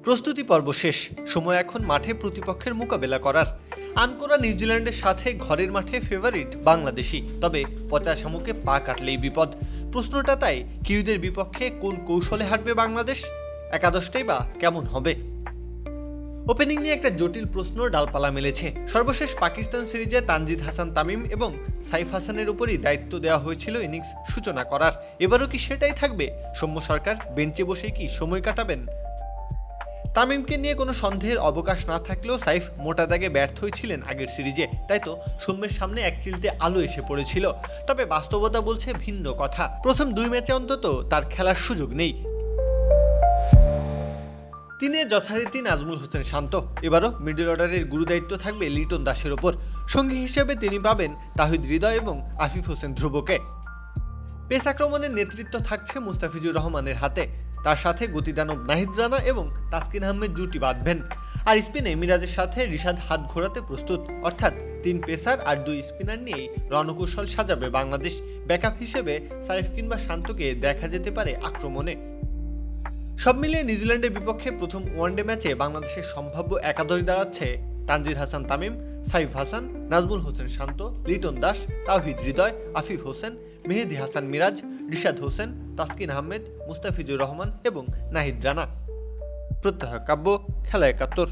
প্রস্তুতি পর্ব শেষ, সময় এখন মাঠে প্রতিপক্ষের মোকাবেলা করার। আনকোরা নিউজিল্যান্ডের সাথে ঘরের মাঠে ফেভারিট বাংলাদেশি, তবে পচা শামুকে পা কাটলেই বিপদ। প্রশ্নটা তাই, কিউদের বিপক্ষে কোন কৌশলে হাঁটবে বাংলাদেশ? একাদশটাই বা কেমন হবে? ওপেনিং নিয়ে একটা জটিল প্রশ্ন ডালপালা মেলেছে। সর্বশেষ পাকিস্তান সিরিজে তানজিদ হাসান তামিম এবং সাইফ হাসানের উপরই দায়িত্ব দেওয়া হয়েছিল ইনিংস সূচনা করার। এবারও কি সেটাই থাকবে? সৌম্য সরকার বেঞ্চে বসে কি সময় কাটাবেন? তামিমকে নিয়ে কোনো সন্দেহের অবকাশ না থাকলেও সাইফ মোটা দাগে ব্যর্থ হয়েছিলেন আগের সিরিজে, তাই তো সৌম্যের সামনে এক চিলতে আলো এসে পড়েছিল। তবে বাস্তবতা বলছে ভিন্ন কথা। প্রথম 2 ম্যাচে অন্তত তার খেলার সুযোগ নেই। তিনি যথারীতি নাজমুল হোসেন শান্ত। এবারও মিডল অর্ডারের গুরুদায়িত্ব থাকবে লিটন দাসের ওপর। সঙ্গী হিসেবে তিনি পাবেন তাহিদ হৃদয় এবং আফিফ হোসেন ধ্রুবকে। পেস আক্রমণের নেতৃত্ব থাকছে মুস্তাফিজুর রহমানের হাতে। তার সাথে গতিদানব নাহিদ রানা এবং তাসকিন আহমেদ জুটি বাঁধবেন। আর স্পিনে মিরাজের সাথে রিশাদ হাত ঘোরাতে প্রস্তুত। অর্থাৎ 3 পেসার আর 2 স্পিনার নিয়েই রণকৌশল সাজাবে বাংলাদেশ। ব্যাকআপ হিসেবে সাইফ কিংবা শান্তকে দেখা যেতে পারে আক্রমণে। সব মিলিয়ে নিউজিল্যান্ডের বিপক্ষে প্রথম ওয়ানডে ম্যাচে বাংলাদেশের সম্ভাব্য একাদশ দাঁড়াচ্ছে তানজিদ হাসান তামিম, সাইফ হাসান, নাজমুল হোসেন শান্ত, লিটন দাস, তাওহিদ হৃদয়, আফিফ হোসেন, মেহেদী হাসান মিরাজ, রিশাদ হোসেন, তাসকিন আহমেদ, মুস্তাফিজুর রহমান এবং নাহিদ রানা। প্রত্যহ কাব্য, খেলা ৭১।